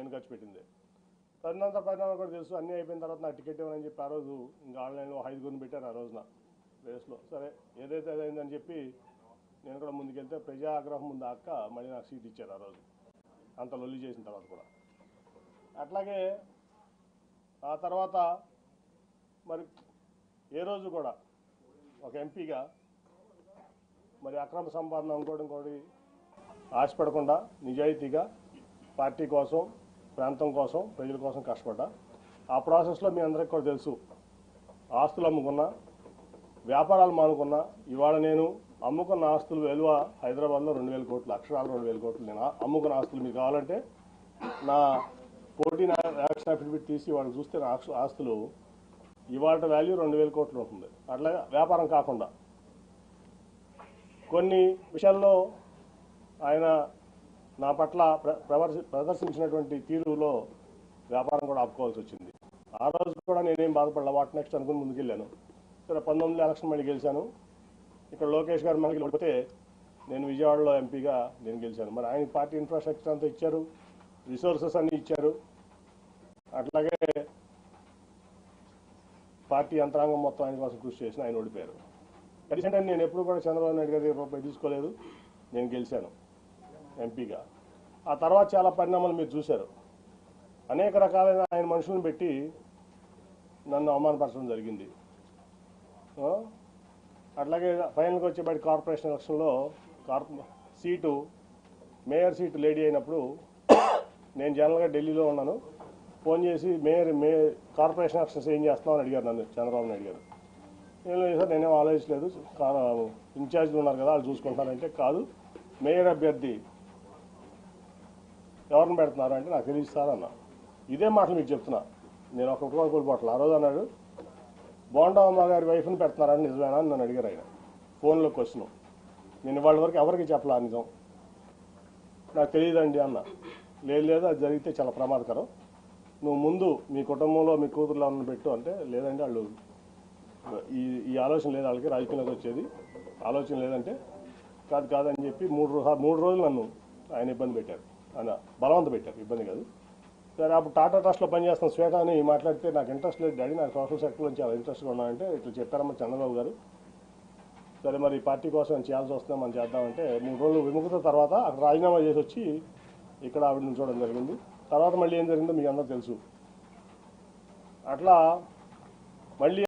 నేను ఖర్చు పెట్టింది. తదనంతర పరిణామాలు కూడా తెలుసు. అన్నీ అయిపోయిన తర్వాత నాకు టికెట్ ఇవ్వనని చెప్పి ఆ రోజు ఇంకా ఆన్లైన్లో 5 పెట్టారు ఆ రోజున రేస్లో. సరే ఏదైతే అదైందని చెప్పి నేను కూడా ముందుకెళ్తే ప్రజా ఆగ్రహం ముందు అక్క మళ్ళీ నాకు సీట్ ఇచ్చారు ఆ రోజు, అంత లొల్లి చేసిన తర్వాత కూడా. అట్లాగే ఆ తర్వాత మరి ఏ రోజు కూడా ఒక ఎంపీగా మరి అక్రమ సంపాదన ఇంకోటి ఆశపడకుండా నిజాయితీగా పార్టీ కోసం, ప్రాంతం కోసం, ప్రజల కోసం కష్టపడ్డా. ఆ ప్రాసెస్లో మీ అందరికీ కూడా తెలుసు, ఆస్తులు అమ్ముకున్నా, వ్యాపారాలు మానుకున్నా. ఇవాళ నేను అమ్ముకున్న ఆస్తులు విలువ హైదరాబాద్లో 2,000 కోట్లు, అక్షరాలు 2,000 కోట్లు. నేను అమ్ముకున్న ఆస్తులు మీకు కావాలంటే నా 14 యాక్షన్ అఫిడవిట్ తీసి వాళ్ళు చూస్తే నా ఆస్తులు ఇవాళ వాల్యూ 2,000 కోట్లు ఉంటుంది. అట్లాగే వ్యాపారం కాకుండా కొన్ని విషయాల్లో ఆయన నా పట్ల ప్రదర్శించినటువంటి తీరులో వ్యాపారం కూడా ఆపుకోవాల్సి వచ్చింది. ఆ రోజు కూడా నేనేం బాధపడలా, వాట్ నెక్స్ట్ అనుకుని ముందుకెళ్ళాను. సరే 19 ఎలక్షన్ మళ్ళీ గెలిచాను. ఇక్కడ లోకేష్ గారు మనకి గెలిపితే నేను విజయవాడలో ఎంపీగా నేను గెలిచాను. మరి ఆయన పార్టీ ఇన్ఫ్రాస్ట్రక్చర్ అంతా ఇచ్చారు, రిసోర్సెస్ అన్నీ ఇచ్చారు. అట్లాగే పార్టీ యంత్రాంగం మొత్తం ఆయన కోసం కృషి చేసిన ఆయన ఓడిపోయారు. ఎందుకంటే నేను ఎప్పుడు కూడా చంద్రబాబు నాయుడు గారి రూపాయి తీసుకోలేదు, నేను గెలిచాను ఎంపీగా. ఆ తర్వాత చాలా పరిణామాలు మీరు చూశారు. అనేక రకాలైన ఆయన మనుషులను పెట్టి నన్ను అవమానపరచడం జరిగింది. అట్లాగే ఫైనల్కి వచ్చేబడి కార్పొరేషన్ ఎలక్షన్లో సీటు, మేయర్ సీటు లేడీ అయినప్పుడు నేను జనరల్గా ఢిల్లీలో ఉన్నాను. ఫోన్ చేసి కార్పొరేషన్ ఎలక్షన్స్ ఏం చేస్తామని అడిగారు నన్ను చంద్రబాబు నాయుడు గారు. ఏం లేదు సార్, నేనేం ఆలోచించలేదు, ఇన్ఛార్జ్లు ఉన్నారు కదా వాళ్ళు చూసుకుంటానంటే, కాదు మేయర్ అభ్యర్థి ఎవరిని పెడుతున్నారు అంటే నాకు తెలియదు సార్ అన్న. ఇదే మాటలు మీకు చెప్తున్నా, నేను ఒక కూడా కోల్పోవట్లేదు. ఆ రోజు అన్నాడు బోండమ్మ గారి వైఫ్ని పెడుతున్నారని నిజమేనా అని నన్ను అడిగారు ఆయన ఫోన్లో క్వశ్చన్. నేను వాళ్ళ వరకు ఎవరికి చెప్పలా నిజం, నాకు తెలియదండి అన్న. లేదు అది జరిగితే చాలా ప్రమాదకరం, నువ్వు ముందు మీ కుటుంబంలో మీ కూతురులో ఉన్న పెట్టు అంటే, లేదండి వాళ్ళు ఈ ఆలోచన లేదు, వాళ్ళకి రాజకీయంలోకి వచ్చేది ఆలోచన లేదంటే, కాదని చెప్పి 3 రోజులు నన్ను ఆయన ఇబ్బంది పెట్టారు, ఆయన బలవంత పెట్టారు, ఇబ్బంది కాదు. సరే అప్పుడు టాటా ట్రస్ట్లో పనిచేస్తున్న శ్వేత అని మాట్లాడితే నాకు ఇంట్రెస్ట్ లేదు డాడీ, నాకు సోషల్ సెక్టర్లో చాలా ఇంట్రెస్ట్గా ఉన్నానంటే ఇట్లా చెప్పారమ్మా చంద్రబాబు గారు. సరే మరి పార్టీ కోసం చేయాల్సి వస్తుందా మనం చేద్దామంటే 3 రోజులు విముఖత తర్వాత అక్కడ రాజీనామా చేసి వచ్చి ఇక్కడ ఆవిడ చూడడం జరిగింది. తర్వాత మళ్ళీ ఏం జరిగిందో మీకు అందరూ తెలుసు. అట్లా మళ్ళీ